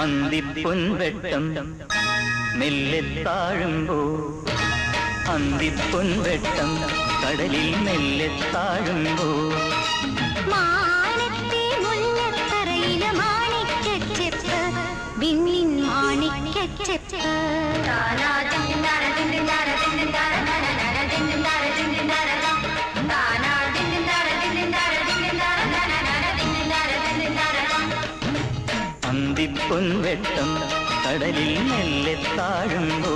അന്തിപ്പൊൻവെട്ടം മെല്ലെ താഴുമ്പോ അന്തിപ്പൊൻവെട്ടം കടലിൽ മെല്ലെ താഴുമ്പോ മാനത്തെ മുല്ലത്തറയിലെ മാണിക്കച്ചെപ്പ് വിണ്ണിൻ മാണിക്കച്ചെപ്പ് അന്തിപ്പൊൻവെട്ടം കടലിൽ മെല്ലെ താഴുമ്പോ